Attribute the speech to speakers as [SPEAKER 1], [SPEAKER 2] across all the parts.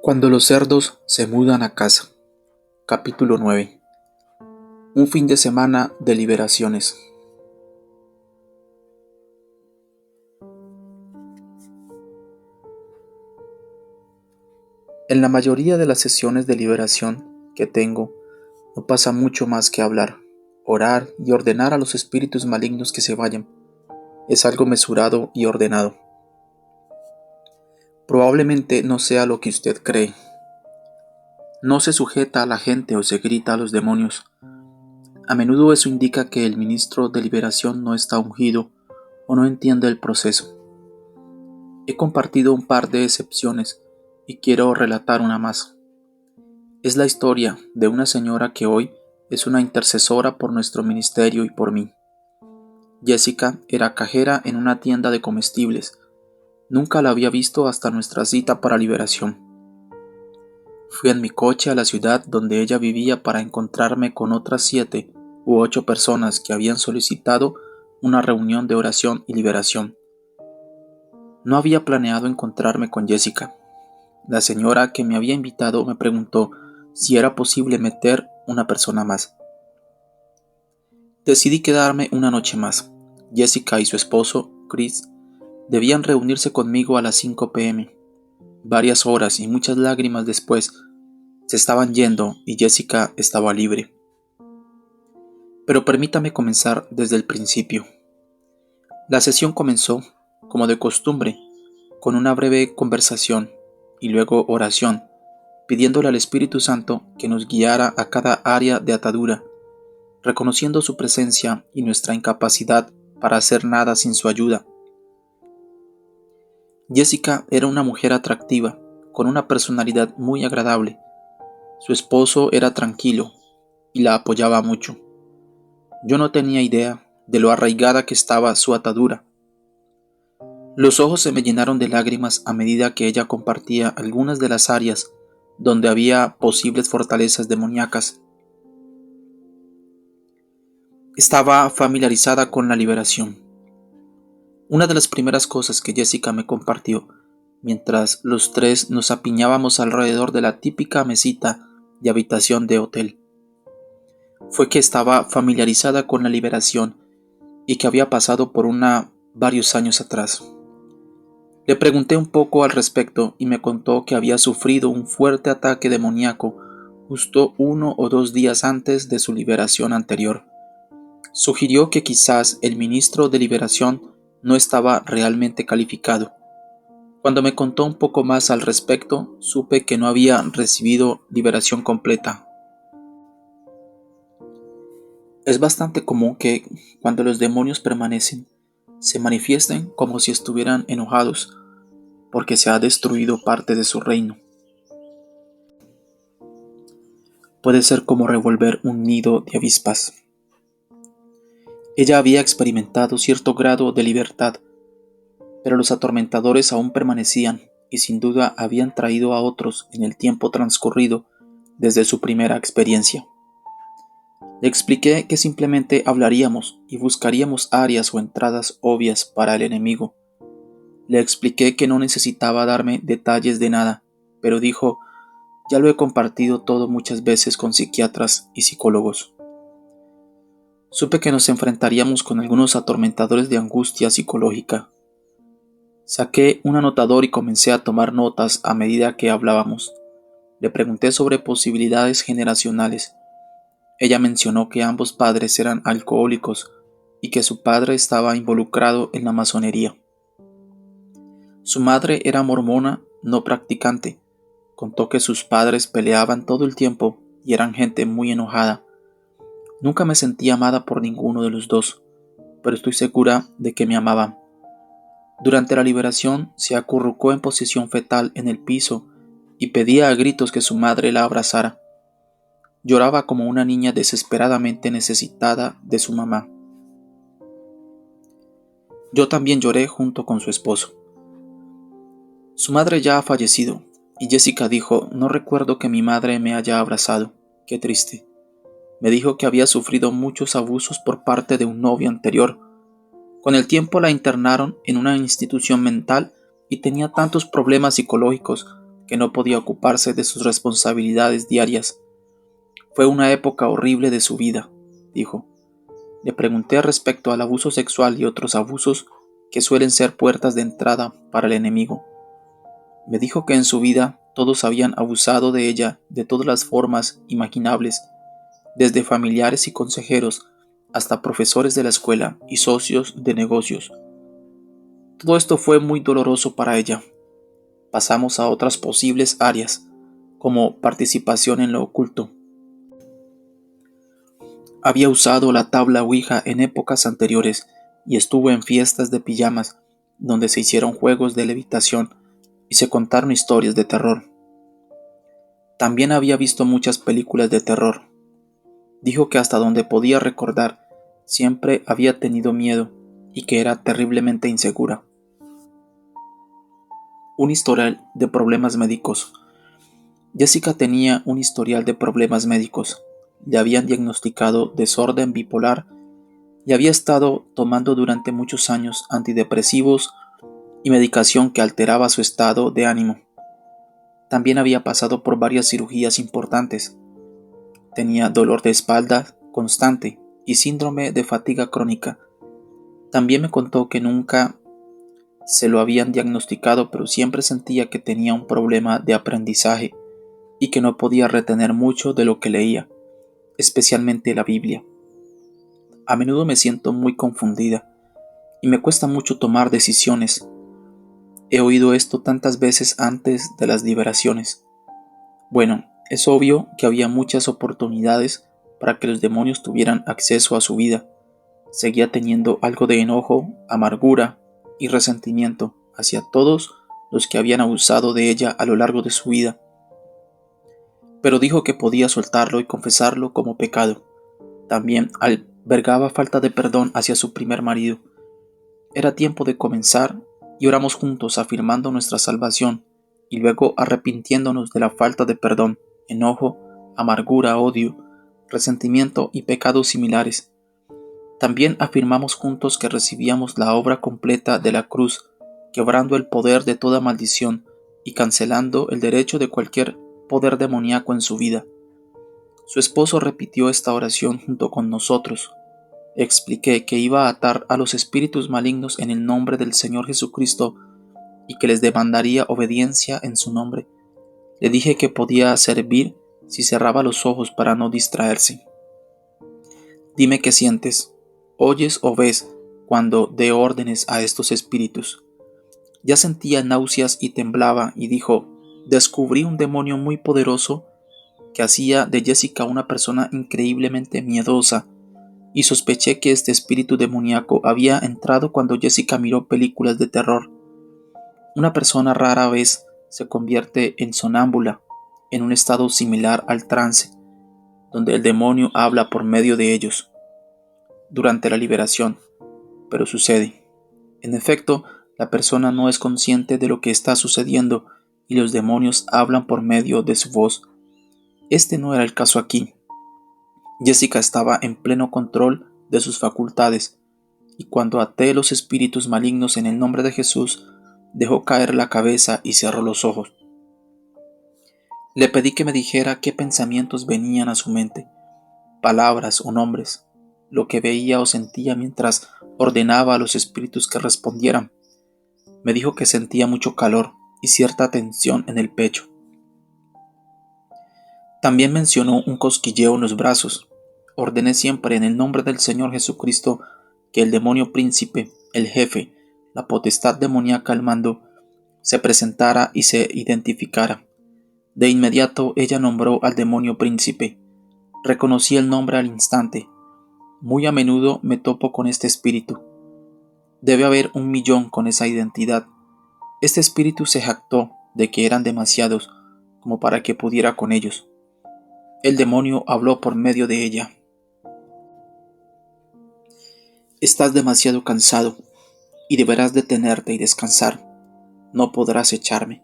[SPEAKER 1] Cuando los cerdos se mudan a casa. Capítulo 9. Un fin de semana de liberaciones. En la mayoría de las sesiones de liberación que tengo, no pasa mucho más que hablar, orar y ordenar a los espíritus malignos que se vayan. Es algo mesurado y ordenado. Probablemente no sea lo que usted cree. No se sujeta a la gente o se grita a los demonios. A menudo eso indica que el ministro de liberación no está ungido o no entiende el proceso. He compartido un par de excepciones y quiero relatar una más. Es la historia de una señora que hoy es una intercesora por nuestro ministerio y por mí. Jessica era cajera en una tienda de comestibles. Nunca la había visto hasta nuestra cita para liberación. Fui en mi coche a la ciudad donde ella vivía para encontrarme con otras 7 u 8 personas que habían solicitado una reunión de oración y liberación. No había planeado encontrarme con Jessica. La señora que me había invitado me preguntó si era posible meter una persona más. Decidí quedarme una noche más. Jessica y su esposo, Chris, debían reunirse conmigo a las 5 p.m. Varias horas y muchas lágrimas después, se estaban yendo y Jessica estaba libre. Pero permítame comenzar desde el principio. La sesión comenzó, como de costumbre, con una breve conversación y luego oración, pidiéndole al Espíritu Santo que nos guiara a cada área de atadura, reconociendo su presencia y nuestra incapacidad para hacer nada sin su ayuda. Jessica era una mujer atractiva, con una personalidad muy agradable. Su esposo era tranquilo y la apoyaba mucho. Yo no tenía idea de lo arraigada que estaba su atadura. Los ojos se me llenaron de lágrimas a medida que ella compartía algunas de las áreas donde había posibles fortalezas demoníacas. Estaba familiarizada con la liberación. Una de las primeras cosas que Jessica me compartió, mientras los tres nos apiñábamos alrededor de la típica mesita de habitación de hotel, fue que estaba familiarizada con la liberación y que había pasado por una varios años atrás. Le pregunté un poco al respecto y me contó que había sufrido un fuerte ataque demoníaco justo 1 o 2 días antes de su liberación anterior. Sugirió que quizás el ministro de liberación no estaba realmente calificado. Cuando me contó un poco más al respecto, supe que no había recibido liberación completa. Es bastante común que, cuando los demonios permanecen, se manifiesten como si estuvieran enojados, porque se ha destruido parte de su reino. Puede ser como revolver un nido de avispas. Ella había experimentado cierto grado de libertad, pero los atormentadores aún permanecían y sin duda habían traído a otros en el tiempo transcurrido desde su primera experiencia. Le expliqué que simplemente hablaríamos y buscaríamos áreas o entradas obvias para el enemigo. Le expliqué que no necesitaba darme detalles de nada, pero dijo: ya lo he compartido todo muchas veces con psiquiatras y psicólogos. Supe que nos enfrentaríamos con algunos atormentadores de angustia psicológica. Saqué un anotador y comencé a tomar notas a medida que hablábamos. Le pregunté sobre posibilidades generacionales. Ella mencionó que ambos padres eran alcohólicos y que su padre estaba involucrado en la masonería. Su madre era mormona no practicante. Contó que sus padres peleaban todo el tiempo y eran gente muy enojada. Nunca me sentí amada por ninguno de los dos, pero estoy segura de que me amaban. Durante la liberación se acurrucó en posición fetal en el piso y pedía a gritos que su madre la abrazara. Lloraba como una niña desesperadamente necesitada de su mamá. Yo también lloré junto con su esposo. Su madre ya ha fallecido, y Jessica dijo: no recuerdo que mi madre me haya abrazado. Qué triste. Me dijo que había sufrido muchos abusos por parte de un novio anterior. Con el tiempo la internaron en una institución mental y tenía tantos problemas psicológicos que no podía ocuparse de sus responsabilidades diarias. Fue una época horrible de su vida, dijo. Le pregunté respecto al abuso sexual y otros abusos que suelen ser puertas de entrada para el enemigo. Me dijo que en su vida todos habían abusado de ella de todas las formas imaginables, desde familiares y consejeros hasta profesores de la escuela y socios de negocios. Todo esto fue muy doloroso para ella. Pasamos a otras posibles áreas, como participación en lo oculto. Había usado la tabla Ouija en épocas anteriores y estuvo en fiestas de pijamas donde se hicieron juegos de levitación y se contaron historias de terror. También había visto muchas películas de terror. Dijo que hasta donde podía recordar siempre había tenido miedo y que era terriblemente insegura. Un historial de problemas médicos. Jessica tenía un historial de problemas médicos. Le habían diagnosticado desorden bipolar y había estado tomando durante muchos años antidepresivos y medicación que alteraba su estado de ánimo. También había pasado por varias cirugías importantes. Tenía dolor de espalda constante y síndrome de fatiga crónica. También me contó que nunca se lo habían diagnosticado, pero siempre sentía que tenía un problema de aprendizaje y que no podía retener mucho de lo que leía, especialmente la Biblia. A menudo me siento muy confundida y me cuesta mucho tomar decisiones. He oído esto tantas veces antes de las liberaciones. Bueno, es obvio que había muchas oportunidades para que los demonios tuvieran acceso a su vida. Seguía teniendo algo de enojo, amargura y resentimiento hacia todos los que habían abusado de ella a lo largo de su vida. Pero dijo que podía soltarlo y confesarlo como pecado. También albergaba falta de perdón hacia su primer marido. Era tiempo de comenzar y oramos juntos afirmando nuestra salvación y luego arrepintiéndonos de la falta de perdón, enojo, amargura, odio, resentimiento y pecados similares. También afirmamos juntos que recibíamos la obra completa de la cruz, quebrando el poder de toda maldición y cancelando el derecho de cualquier poder demoníaco en su vida. Su esposo repitió esta oración junto con nosotros. Expliqué que iba a atar a los espíritus malignos en el nombre del Señor Jesucristo y que les demandaría obediencia en su nombre. Le dije que podía servir si cerraba los ojos para no distraerse. Dime qué sientes, oyes o ves cuando dé órdenes a estos espíritus. Ya sentía náuseas y temblaba y dijo, descubrí un demonio muy poderoso que hacía de Jessica una persona increíblemente miedosa y sospeché que este espíritu demoníaco había entrado cuando Jessica miró películas de terror. Una persona rara vez se convierte en sonámbula, en un estado similar al trance, donde el demonio habla por medio de ellos. Durante la liberación, pero sucede. En efecto, la persona no es consciente de lo que está sucediendo y los demonios hablan por medio de su voz. Este no era el caso aquí. Jessica estaba en pleno control de sus facultades, y cuando até los espíritus malignos en el nombre de Jesús, dejó caer la cabeza y cerró los ojos. Le pedí que me dijera qué pensamientos venían a su mente, palabras o nombres, lo que veía o sentía mientras ordenaba a los espíritus que respondieran. Me dijo que sentía mucho calor y cierta tensión en el pecho. También mencionó un cosquilleo en los brazos. Ordené siempre en el nombre del Señor Jesucristo que el demonio príncipe, el jefe, la potestad demoníaca al mando, se presentara y se identificara. De inmediato ella nombró al demonio príncipe. Reconocí el nombre al instante. Muy a menudo me topo con este espíritu. Debe haber 1.000.000 con esa identidad. Este espíritu se jactó de que eran demasiados como para que pudiera con ellos. El demonio habló por medio de ella. Estás demasiado cansado y deberás detenerte y descansar. No podrás echarme.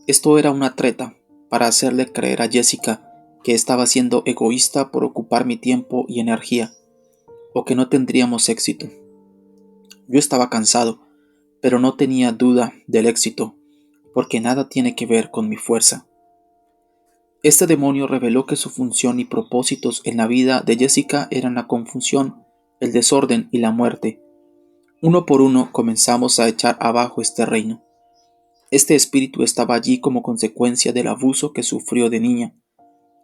[SPEAKER 1] Esto era una treta para hacerle creer a Jessica que estaba siendo egoísta por ocupar mi tiempo y energía, o que no tendríamos éxito. Yo estaba cansado, pero no tenía duda del éxito, porque nada tiene que ver con mi fuerza. Este demonio reveló que su función y propósitos en la vida de Jessica eran la confusión, el desorden y la muerte. Uno por uno comenzamos a echar abajo este reino. Este espíritu estaba allí como consecuencia del abuso que sufrió de niña.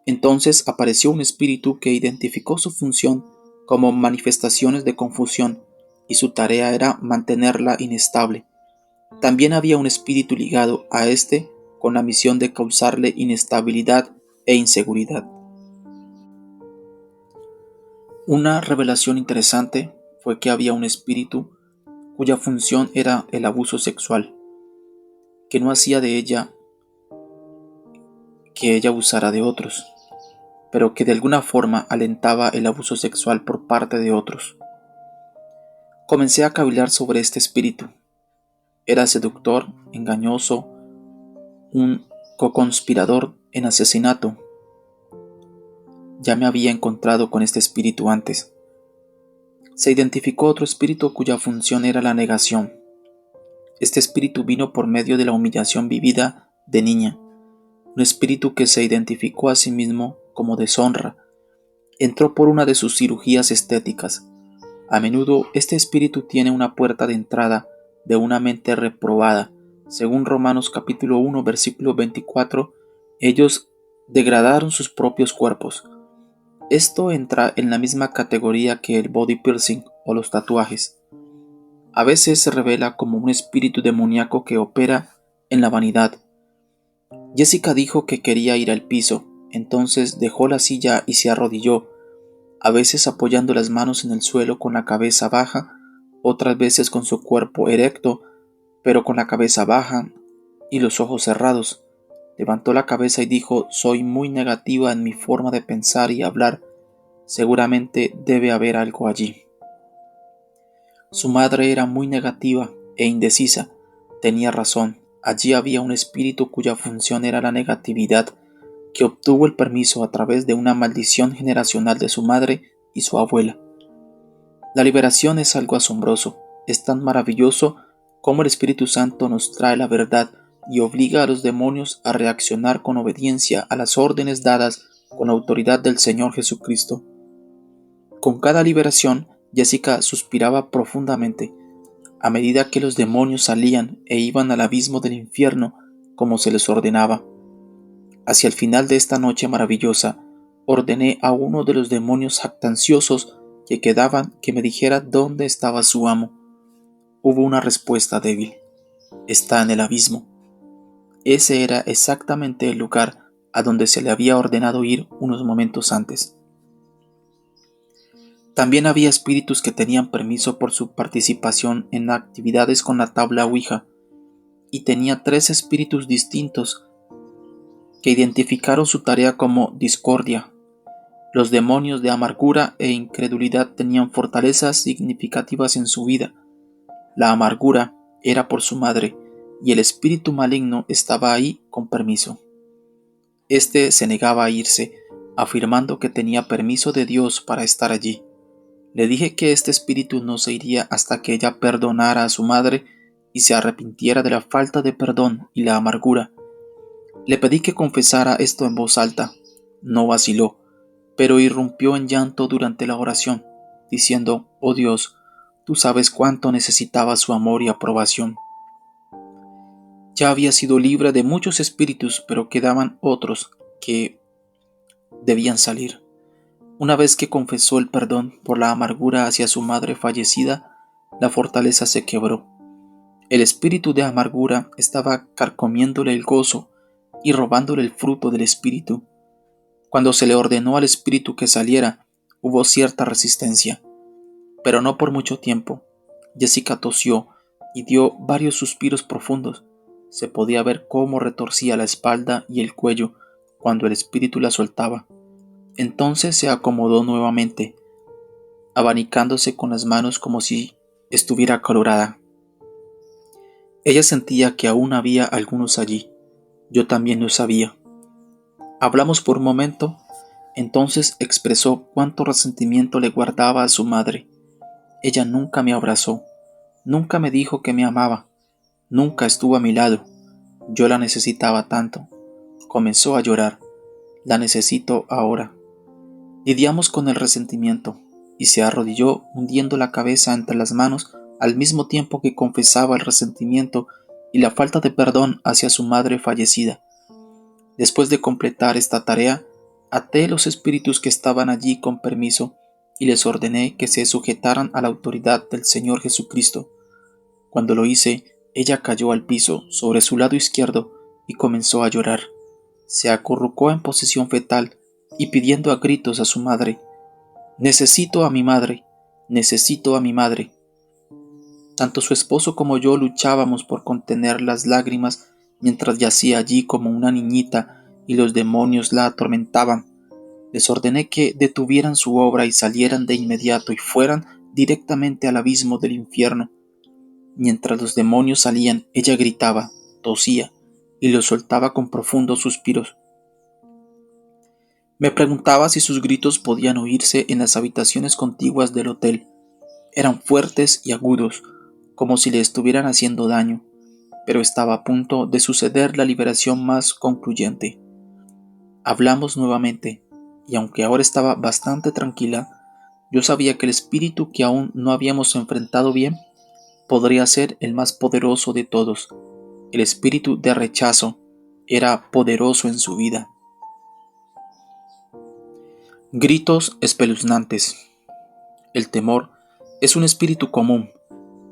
[SPEAKER 1] Entonces apareció un espíritu que identificó su función como manifestaciones de confusión y su tarea era mantenerla inestable. También había un espíritu ligado a este con la misión de causarle inestabilidad e inseguridad. Una revelación interesante fue que había un espíritu cuya función era el abuso sexual, que no hacía de ella que ella abusara de otros, pero que de alguna forma alentaba el abuso sexual por parte de otros. Comencé a cavilar sobre este espíritu. Era seductor, engañoso, un coconspirador en asesinato. Ya me había encontrado con este espíritu antes. Se identificó otro espíritu cuya función era la negación. Este espíritu vino por medio de la humillación vivida de niña, un espíritu que se identificó a sí mismo como deshonra. Entró por una de sus cirugías estéticas. A menudo este espíritu tiene una puerta de entrada de una mente reprobada. Según Romanos capítulo 1 versículo 24, ellos degradaron sus propios cuerpos. Esto entra en la misma categoría que el body piercing o los tatuajes. A veces se revela como un espíritu demoníaco que opera en la vanidad. Jessica dijo que quería ir al piso, entonces dejó la silla y se arrodilló, a veces apoyando las manos en el suelo con la cabeza baja, otras veces con su cuerpo erecto, pero con la cabeza baja y los ojos cerrados. Levantó la cabeza y dijo: «Soy muy negativa en mi forma de pensar y hablar. Seguramente debe haber algo allí». Su madre era muy negativa e indecisa. Tenía razón. Allí había un espíritu cuya función era la negatividad, que obtuvo el permiso a través de una maldición generacional de su madre y su abuela. La liberación es algo asombroso. Es tan maravilloso como el Espíritu Santo nos trae la verdad y obliga a los demonios a reaccionar con obediencia a las órdenes dadas con la autoridad del Señor Jesucristo. Con cada liberación, Jessica suspiraba profundamente, a medida que los demonios salían e iban al abismo del infierno como se les ordenaba. Hacia el final de esta noche maravillosa, ordené a uno de los demonios jactanciosos que quedaban que me dijera dónde estaba su amo. Hubo una respuesta débil: «Está en el abismo». Ese era exactamente el lugar a donde se le había ordenado ir unos momentos antes. También había espíritus que tenían permiso por su participación en actividades con la tabla Ouija, y tenía 3 espíritus distintos que identificaron su tarea como discordia. Los demonios de amargura e incredulidad tenían fortalezas significativas en su vida. La amargura era por su madre, y el espíritu maligno estaba ahí con permiso. Este se negaba a irse, afirmando que tenía permiso de Dios para estar allí. Le dije que este espíritu no se iría hasta que ella perdonara a su madre y se arrepintiera de la falta de perdón y la amargura. Le pedí que confesara esto en voz alta. No vaciló, pero irrumpió en llanto durante la oración, diciendo: «Oh Dios, tú sabes cuánto necesitaba su amor y aprobación». Ya había sido libre de muchos espíritus, pero quedaban otros que debían salir. Una vez que confesó el perdón por la amargura hacia su madre fallecida, la fortaleza se quebró. El espíritu de amargura estaba carcomiéndole el gozo y robándole el fruto del espíritu. Cuando se le ordenó al espíritu que saliera, hubo cierta resistencia, pero no por mucho tiempo. Jessica tosió y dio varios suspiros profundos. Se podía ver cómo retorcía la espalda y el cuello cuando el espíritu la soltaba. Entonces se acomodó nuevamente, abanicándose con las manos como si estuviera acalorada. Ella sentía que aún había algunos allí. Yo también lo sabía. Hablamos por un momento, entonces expresó cuánto resentimiento le guardaba a su madre. Ella nunca me abrazó, Nunca me dijo que me amaba. Nunca estuvo a mi lado. Yo la necesitaba tanto. Comenzó a llorar. La necesito ahora. Lidiamos con el resentimiento, y se arrodilló hundiendo la cabeza entre las manos al mismo tiempo que confesaba el resentimiento y la falta de perdón hacia su madre fallecida. Después de completar esta tarea, até los espíritus que estaban allí con permiso y les ordené que se sujetaran a la autoridad del Señor Jesucristo. Cuando lo hice, ella cayó al piso sobre su lado izquierdo y comenzó a llorar. Se acurrucó en posición fetal y pidiendo a gritos a su madre: «Necesito a mi madre, necesito a mi madre». Tanto su esposo como yo luchábamos por contener las lágrimas mientras yacía allí como una niñita y los demonios la atormentaban. Les ordené que detuvieran su obra y salieran de inmediato y fueran directamente al abismo del infierno. Mientras los demonios salían, ella gritaba, tosía y los soltaba con profundos suspiros. Me preguntaba si sus gritos podían oírse en las habitaciones contiguas del hotel. Eran fuertes y agudos, como si le estuvieran haciendo daño, pero estaba a punto de suceder la liberación más concluyente. Hablamos nuevamente, y aunque ahora estaba bastante tranquila, yo sabía que el espíritu que aún no habíamos enfrentado bien podría ser el más poderoso de todos. El espíritu de rechazo era poderoso en su vida. Gritos espeluznantes. El temor es un espíritu común.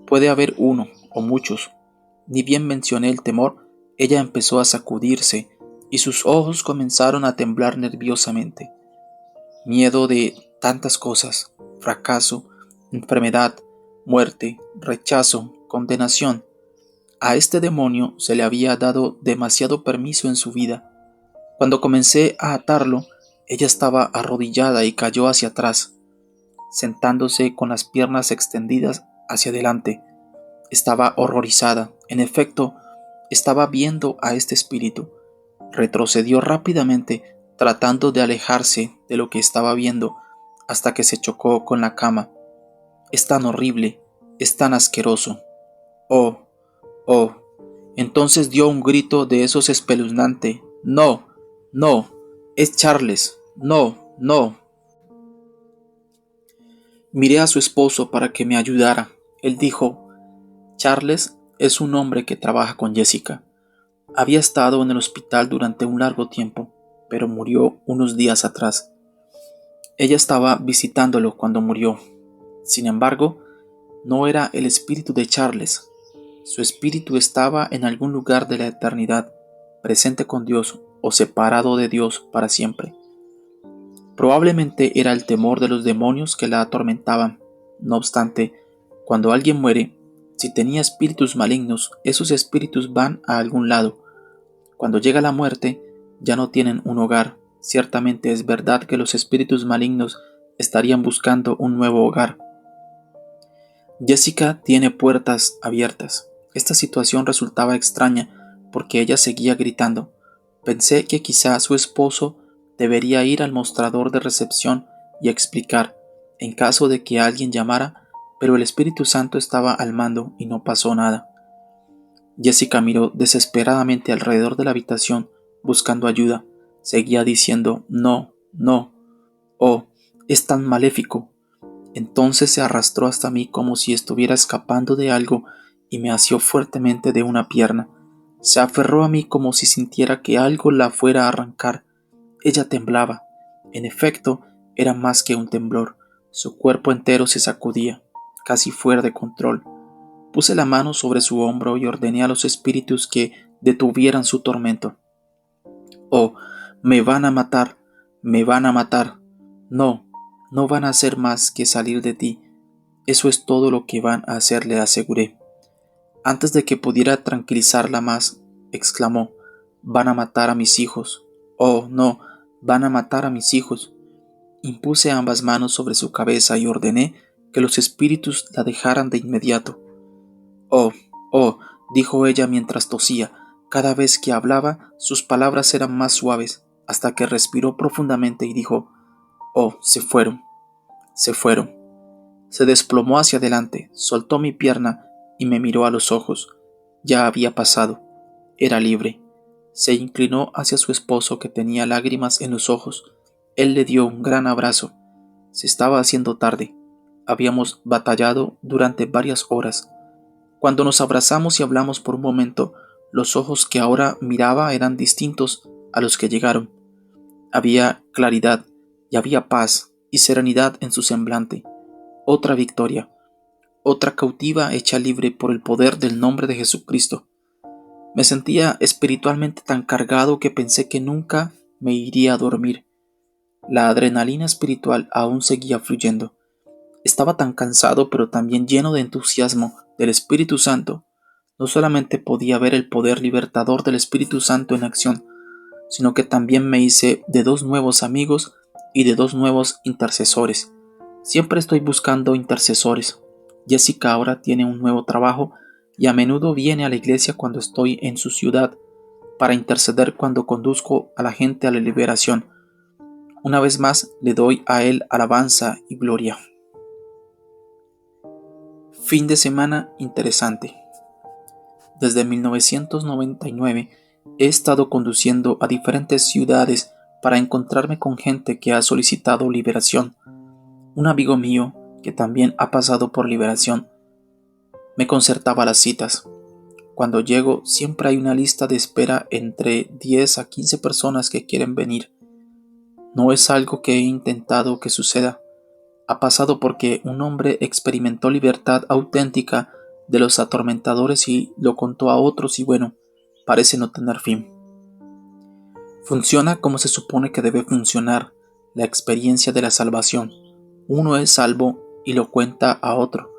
[SPEAKER 1] Puede haber uno o muchos. Ni bien mencioné el temor, ella empezó a sacudirse y sus ojos comenzaron a temblar nerviosamente. Miedo de tantas cosas: fracaso, enfermedad, muerte, rechazo, condenación. A este demonio se le había dado demasiado permiso en su vida. Cuando comencé a atarlo, ella estaba arrodillada y cayó hacia atrás, sentándose con las piernas extendidas hacia adelante. Estaba horrorizada. En efecto, estaba viendo a este espíritu. Retrocedió rápidamente, tratando de alejarse de lo que estaba viendo, hasta que se chocó con la cama. Es tan horrible, es tan asqueroso. Oh, oh. Entonces dio un grito de esos espeluznante. No, no, es Charles. No, no. Miré a su esposo para que me ayudara. Él dijo: «Charles es un hombre que trabaja con Jessica. Había estado en el hospital durante un largo tiempo, pero murió unos días atrás. Ella estaba visitándolo cuando murió. Sin embargo, no era el espíritu de Charles. Su espíritu estaba en algún lugar de la eternidad, presente con Dios o separado de Dios para siempre. Probablemente era el temor de los demonios que la atormentaban. No obstante, cuando alguien muere, si tenía espíritus malignos, esos espíritus van a algún lado. Cuando llega la muerte, ya no tienen un hogar. Ciertamente es verdad que los espíritus malignos estarían buscando un nuevo hogar. Jessica tiene puertas abiertas. Esta situación resultaba extraña porque ella seguía gritando. Pensé que quizá su esposo debería ir al mostrador de recepción y explicar, en caso de que alguien llamara, pero el Espíritu Santo estaba al mando y no pasó nada. Jessica miró desesperadamente alrededor de la habitación buscando ayuda. Seguía diciendo: «No, no. Oh, es tan maléfico». Entonces se arrastró hasta mí como si estuviera escapando de algo y me asió fuertemente de una pierna. Se aferró a mí como si sintiera que algo la fuera a arrancar. Ella temblaba. En efecto, era más que un temblor. Su cuerpo entero se sacudía, casi fuera de control. Puse la mano sobre su hombro y ordené a los espíritus que detuvieran su tormento. «Oh, me van a matar, me van a matar. No, no van a hacer más que salir de ti. Eso es todo lo que van a hacer», le aseguré. Antes de que pudiera tranquilizarla más, exclamó: «Van a matar a mis hijos. Oh, no, van a matar a mis hijos». Impuse ambas manos sobre su cabeza y ordené que los espíritus la dejaran de inmediato. «Oh, oh», dijo ella mientras tosía. Cada vez que hablaba, sus palabras eran más suaves, hasta que respiró profundamente y dijo: «Oh, se fueron, se fueron». Se desplomó hacia adelante, soltó mi pierna y me miró a los ojos. Ya había pasado. Era libre. Se inclinó hacia su esposo, que tenía lágrimas en los ojos. Él le dio un gran abrazo. Se estaba haciendo tarde. Habíamos batallado durante varias horas. Cuando nos abrazamos y hablamos por un momento, los ojos que ahora miraba eran distintos a los que llegaron. Había claridad y había paz y serenidad en su semblante. Otra victoria, otra cautiva hecha libre por el poder del nombre de Jesucristo. Me sentía espiritualmente tan cargado que pensé que nunca me iría a dormir. La adrenalina espiritual aún seguía fluyendo. Estaba tan cansado, pero también lleno de entusiasmo del Espíritu Santo. No solamente podía ver el poder libertador del Espíritu Santo en acción, sino que también me hice de 2 nuevos amigos y de 2 nuevos intercesores. Siempre estoy buscando intercesores. Jessica ahora tiene un nuevo trabajo y a menudo viene a la iglesia cuando estoy en su ciudad para interceder cuando conduzco a la gente a la liberación. Una vez más le doy a él alabanza y gloria. Fin de semana interesante. Desde 1999 he estado conduciendo a diferentes ciudades para encontrarme con gente que ha solicitado liberación. Un amigo mío, que también ha pasado por liberación, me concertaba las citas. Cuando llego, siempre hay una lista de espera entre 10 a 15 personas que quieren venir. No es algo que he intentado que suceda. Ha pasado porque un hombre experimentó libertad auténtica de los atormentadores y lo contó a otros y bueno, parece no tener fin. Funciona como se supone que debe funcionar la experiencia de la salvación. Uno es salvo y lo cuenta a otro.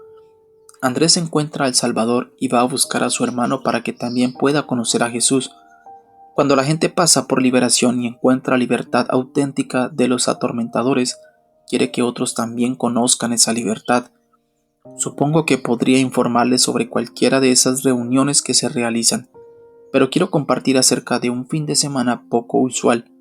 [SPEAKER 1] Andrés encuentra al Salvador y va a buscar a su hermano para que también pueda conocer a Jesús. Cuando la gente pasa por liberación y encuentra libertad auténtica de los atormentadores, quiere que otros también conozcan esa libertad. Supongo que podría informarles sobre cualquiera de esas reuniones que se realizan, pero quiero compartir acerca de un fin de semana poco usual.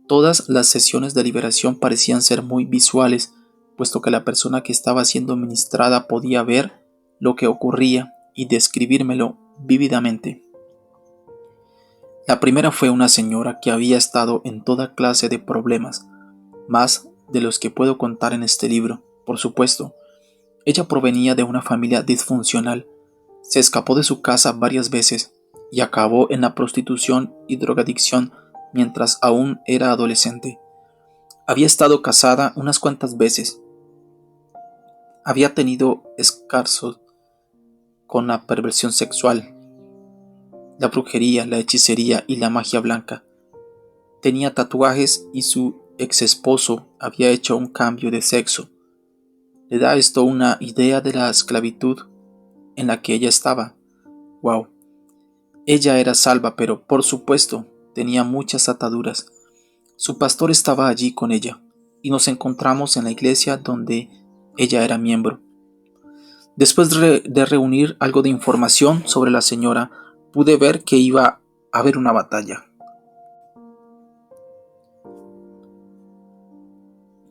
[SPEAKER 1] Todas las sesiones de liberación parecían ser muy visuales, puesto que la persona que estaba siendo ministrada podía ver lo que ocurría y describírmelo vívidamente. La primera fue una señora que había estado en toda clase de problemas, más de los que puedo contar en este libro, por supuesto. Ella provenía de una familia disfuncional, se escapó de su casa varias veces y acabó en la prostitución y drogadicción mientras aún era adolescente. Había estado casada unas cuantas veces. Había tenido escarzos con la perversión sexual, la brujería, la hechicería y la magia blanca. Tenía tatuajes y su ex esposo había hecho un cambio de sexo. ¿Le da esto una idea de la esclavitud en la que ella estaba? Wow. Ella era salva, pero por supuesto tenía muchas ataduras. Su pastor estaba allí con ella y nos encontramos en la iglesia donde ella era miembro. Después de reunir algo de información sobre la señora, pude ver que iba a haber una batalla.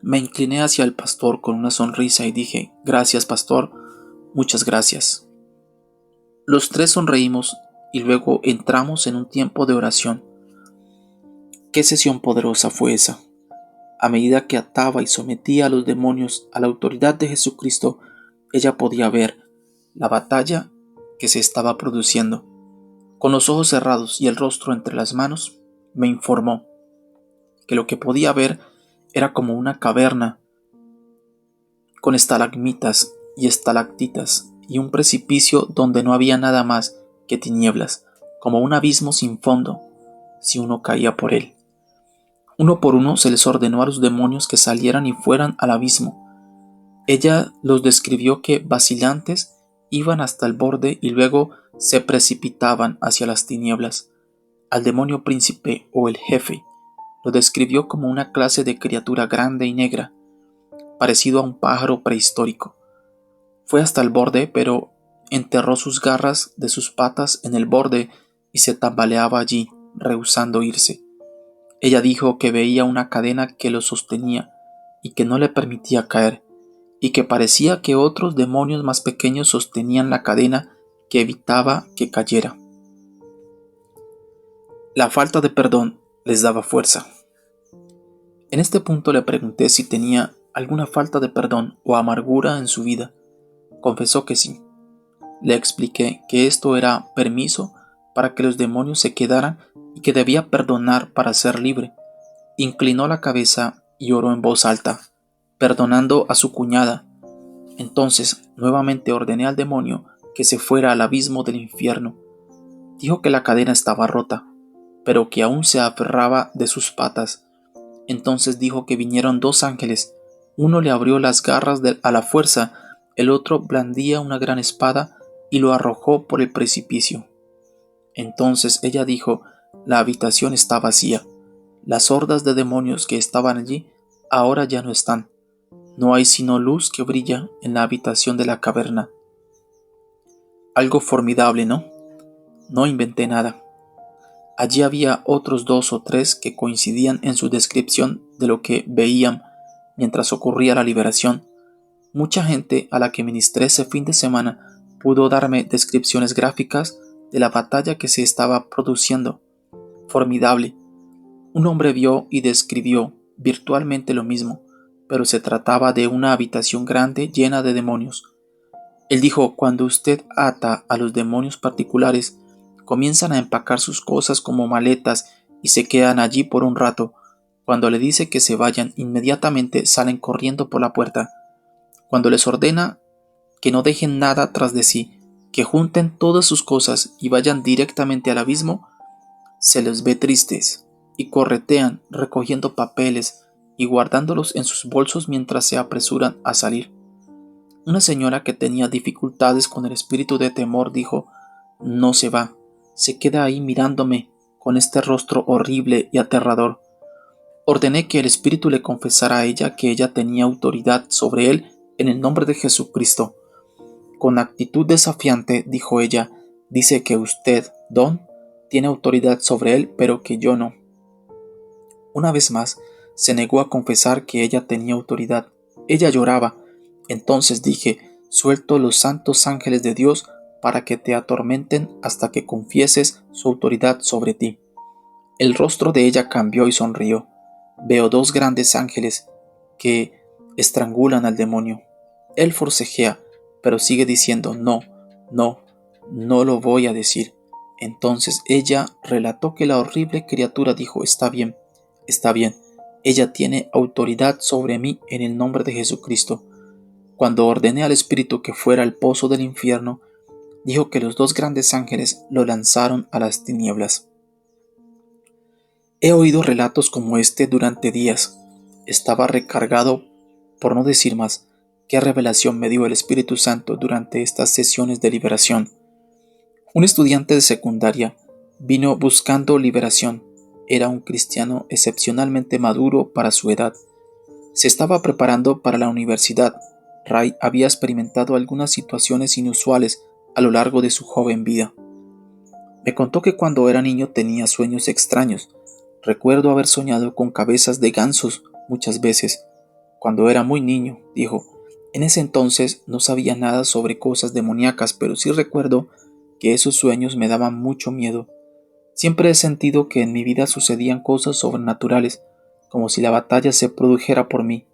[SPEAKER 1] Me incliné hacia el pastor con una sonrisa y dije: «Gracias, pastor, muchas gracias». Los 3 sonreímos y luego entramos en un tiempo de oración. ¿Qué sesión poderosa fue esa? A medida que ataba y sometía a los demonios a la autoridad de Jesucristo, ella podía ver la batalla que se estaba produciendo. Con los ojos cerrados y el rostro entre las manos, me informó que lo que podía ver era como una caverna con estalagmitas y estalactitas y un precipicio donde no había nada más que tinieblas, como un abismo sin fondo si uno caía por él. Uno por uno se les ordenó a los demonios que salieran y fueran al abismo. Ella los describió que, vacilantes, iban hasta el borde y luego se precipitaban hacia las tinieblas. Al demonio príncipe o el jefe lo describió como una clase de criatura grande y negra, parecido a un pájaro prehistórico. Fue hasta el borde, pero enterró sus garras de sus patas en el borde y se tambaleaba allí, rehusando irse. Ella dijo que veía una cadena que lo sostenía y que no le permitía caer, y que parecía que otros demonios más pequeños sostenían la cadena que evitaba que cayera. La falta de perdón les daba fuerza. En este punto le pregunté si tenía alguna falta de perdón o amargura en su vida. Confesó que sí. Le expliqué que esto era permiso para que los demonios se quedaran y que debía perdonar para ser libre. Inclinó la cabeza y oró en voz alta, perdonando a su cuñada. Entonces nuevamente ordené al demonio que se fuera al abismo del infierno. Dijo que la cadena estaba rota, pero que aún se aferraba de sus patas. Entonces dijo que vinieron dos ángeles. Uno le abrió las garras a la fuerza, el otro blandía una gran espada y lo arrojó por el precipicio. Entonces ella dijo: la habitación está vacía. Las hordas de demonios que estaban allí ahora ya no están. No hay sino luz que brilla en la habitación de la caverna. Algo formidable, ¿no? No inventé nada. Allí había otros 2 o 3 que coincidían en su descripción de lo que veían mientras ocurría la liberación. Mucha gente a la que ministré ese fin de semana pudo darme descripciones gráficas de la batalla que se estaba produciendo. Formidable. Un hombre vio y describió virtualmente lo mismo, pero se trataba de una habitación grande llena de demonios. Él dijo: cuando usted ata a los demonios particulares, comienzan a empacar sus cosas como maletas y se quedan allí por un rato. Cuando le dice que se vayan, inmediatamente salen corriendo por la puerta. Cuando les ordena que no dejen nada tras de sí, que junten todas sus cosas y vayan directamente al abismo, se les ve tristes y corretean recogiendo papeles y guardándolos en sus bolsos mientras se apresuran a salir. Una señora que tenía dificultades con el espíritu de temor dijo: no se va, se queda ahí mirándome con este rostro horrible y aterrador. Ordené que el espíritu le confesara a ella que ella tenía autoridad sobre él en el nombre de Jesucristo. Con actitud desafiante dijo ella: dice que usted, Don, tiene autoridad sobre él, pero que yo no. Una vez más, se negó a confesar que ella tenía autoridad. Ella lloraba. Entonces dije: suelto los santos ángeles de Dios para que te atormenten hasta que confieses su autoridad sobre ti. El rostro de ella cambió y sonrió. Veo 2 grandes ángeles que estrangulan al demonio. Él forcejea, pero sigue diciendo: no, no, no lo voy a decir. Entonces ella relató que la horrible criatura dijo: está bien, ella tiene autoridad sobre mí en el nombre de Jesucristo. Cuando ordené al espíritu que fuera al pozo del infierno, dijo que los 2 grandes ángeles lo lanzaron a las tinieblas. He oído relatos como este durante días. Estaba recargado, por no decir más. ¿Qué revelación me dio el Espíritu Santo durante estas sesiones de liberación? Un estudiante de secundaria vino buscando liberación. Era un cristiano excepcionalmente maduro para su edad. Se estaba preparando para la universidad. Ray había experimentado algunas situaciones inusuales a lo largo de su joven vida. Me contó que cuando era niño tenía sueños extraños. Recuerdo haber soñado con cabezas de gansos muchas veces. Cuando era muy niño, dijo. En ese entonces no sabía nada sobre cosas demoníacas, pero sí recuerdo que esos sueños me daban mucho miedo. Siempre he sentido que en mi vida sucedían cosas sobrenaturales, como si la batalla se produjera por mí.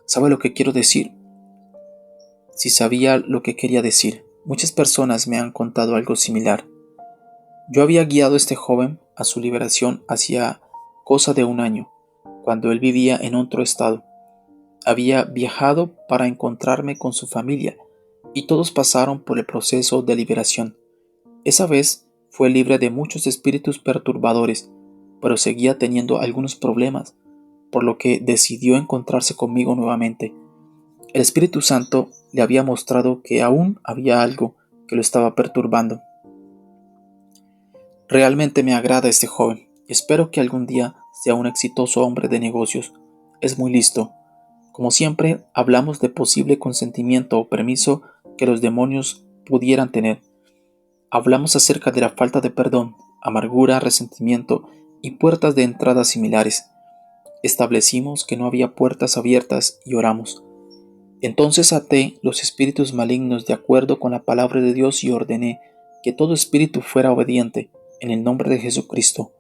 [SPEAKER 1] ¿Sabe lo que quiero decir? Si sabía lo que quería decir. Muchas personas me han contado algo similar. Yo había guiado a este joven a su liberación hacía cosa de 1 año, cuando él vivía en otro estado. Había viajado para encontrarme con su familia y todos pasaron por el proceso de liberación. Esa vez fue libre de muchos espíritus perturbadores, pero seguía teniendo algunos problemas, por lo que decidió encontrarse conmigo nuevamente. El Espíritu Santo le había mostrado que aún había algo que lo estaba perturbando. Realmente me agrada este joven y espero que algún día sea un exitoso hombre de negocios. Es muy listo. Como siempre, hablamos de posible consentimiento o permiso que los demonios pudieran tener. Hablamos acerca de la falta de perdón, amargura, resentimiento y puertas de entrada similares. Establecimos que no había puertas abiertas y oramos. Entonces até los espíritus malignos de acuerdo con la palabra de Dios y ordené que todo espíritu fuera obediente en el nombre de Jesucristo.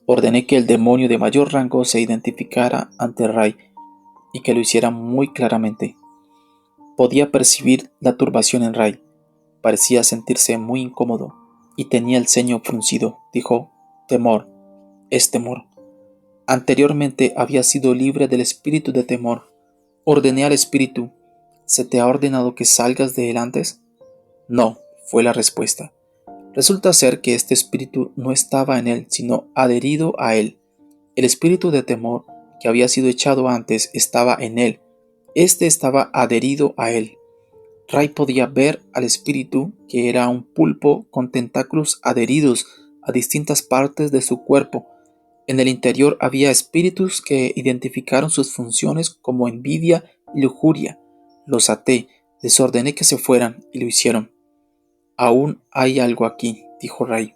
[SPEAKER 1] Ordené que el demonio de mayor rango se identificara ante Ray y que lo hiciera muy claramente. Podía percibir la turbación en Ray. Parecía sentirse muy incómodo y tenía el ceño fruncido. Dijo: temor, es temor. Anteriormente había sido libre del espíritu de temor. Ordené al espíritu: ¿se te ha ordenado que salgas de él antes? No, fue la respuesta. Resulta ser que este espíritu no estaba en él, sino adherido a él. El espíritu de temor que había sido echado antes estaba en él. Este estaba adherido a él. Ray podía ver al espíritu, que era un pulpo con tentáculos adheridos a distintas partes de su cuerpo. En el interior había espíritus que identificaron sus funciones como envidia y lujuria. Los até, les ordené que se fueran y lo hicieron. Aún hay algo aquí, dijo Ray.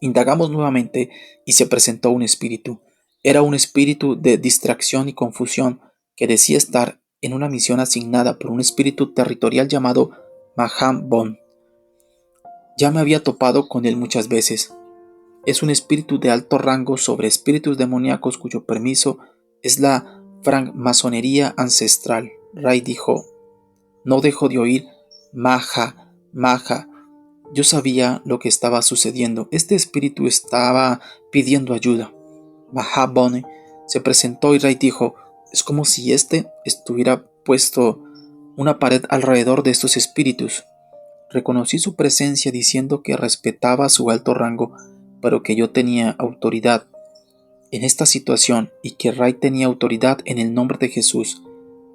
[SPEAKER 1] Indagamos nuevamente y se presentó un espíritu. Era un espíritu de distracción y confusión que decía estar en una misión asignada por un espíritu territorial llamado Maham-Bon. Ya me había topado con él muchas veces. Es un espíritu de alto rango sobre espíritus demoníacos cuyo permiso es la francmasonería ancestral. Ray dijo: no dejo de oír Maja, Maja. Yo sabía lo que estaba sucediendo. Este espíritu estaba pidiendo ayuda. Mahabone se presentó y Ray dijo: es como si estuviera puesto una pared alrededor de estos espíritus. Reconocí su presencia diciendo que respetaba su alto rango, pero que yo tenía autoridad en esta situación y que Ray tenía autoridad en el nombre de Jesús.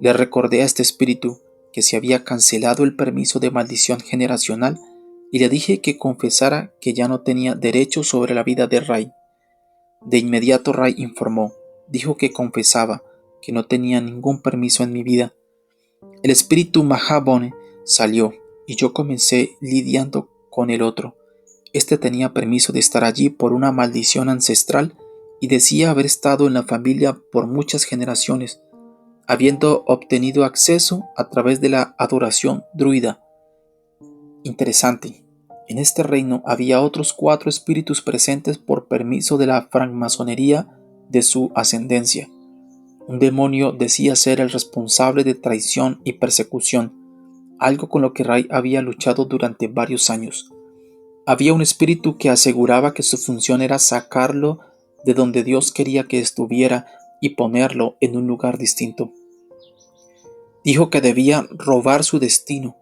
[SPEAKER 1] Le recordé a este espíritu que se había cancelado el permiso de maldición generacional y le dije que confesara que ya no tenía derecho sobre la vida de Ray. De inmediato Ray informó, dijo que confesaba que no tenía ningún permiso en mi vida. El espíritu Mahabone salió y yo comencé lidiando con el otro. Este tenía permiso de estar allí por una maldición ancestral y decía haber estado en la familia por muchas generaciones, habiendo obtenido acceso a través de la adoración druida. Interesante. En este reino había otros 4 espíritus presentes por permiso de la francmasonería de su ascendencia. Un demonio decía ser el responsable de traición y persecución, algo con lo que Ray había luchado durante varios años. Había un espíritu que aseguraba que su función era sacarlo de donde Dios quería que estuviera y ponerlo en un lugar distinto. Dijo que debía robar su destino.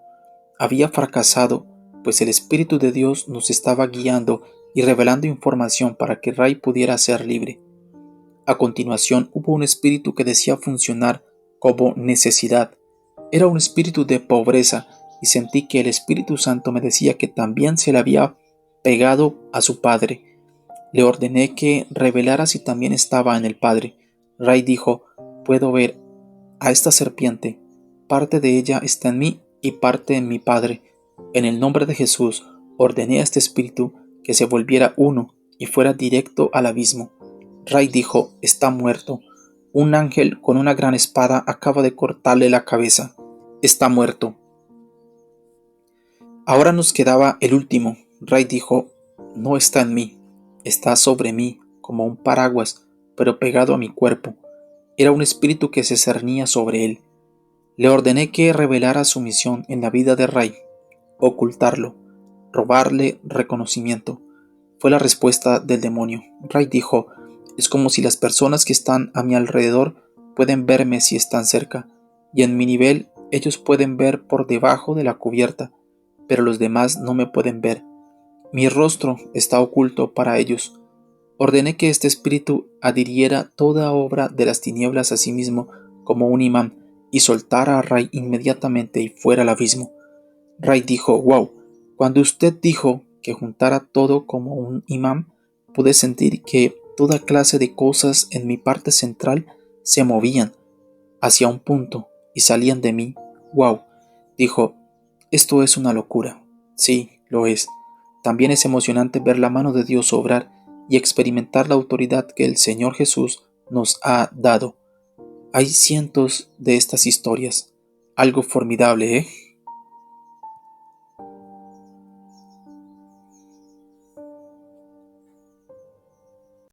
[SPEAKER 1] Había fracasado, pues el Espíritu de Dios nos estaba guiando y revelando información para que Ray pudiera ser libre. A continuación hubo un espíritu que decía funcionar como necesidad. Era un espíritu de pobreza y sentí que el Espíritu Santo me decía que también se le había pegado a su padre. Le ordené que revelara si también estaba en el padre. Ray dijo: puedo ver a esta serpiente. Parte de ella está en mí y parte en mi padre. En el nombre de Jesús ordené a este espíritu que se volviera uno y fuera directo al abismo. Ray dijo: está muerto. Un ángel con una gran espada acaba de cortarle la cabeza. Está muerto. Ahora nos quedaba el último. Ray dijo: no está en mí. Está sobre mí, como un paraguas, pero pegado a mi cuerpo. Era un espíritu que se cernía sobre él. Le ordené que revelara su misión en la vida de Ray: ocultarlo, robarle reconocimiento. Fue la respuesta del demonio. Ray dijo: es como si las personas que están a mi alrededor pueden verme si están cerca, y en mi nivel ellos pueden ver por debajo de la cubierta, pero los demás no me pueden ver. Mi rostro está oculto para ellos. Ordené que este espíritu adhiriera toda obra de las tinieblas a sí mismo como un imán y soltara a Ray inmediatamente y fuera al abismo. Ray dijo: wow, cuando usted dijo que juntara todo como un imán, pude sentir que toda clase de cosas en mi parte central se movían hacia un punto y salían de mí. Wow, dijo, esto es una locura. Sí, lo es. También es emocionante ver la mano de Dios obrar y experimentar la autoridad que el Señor Jesús nos ha dado. Hay cientos de estas historias. Algo formidable, ¿eh?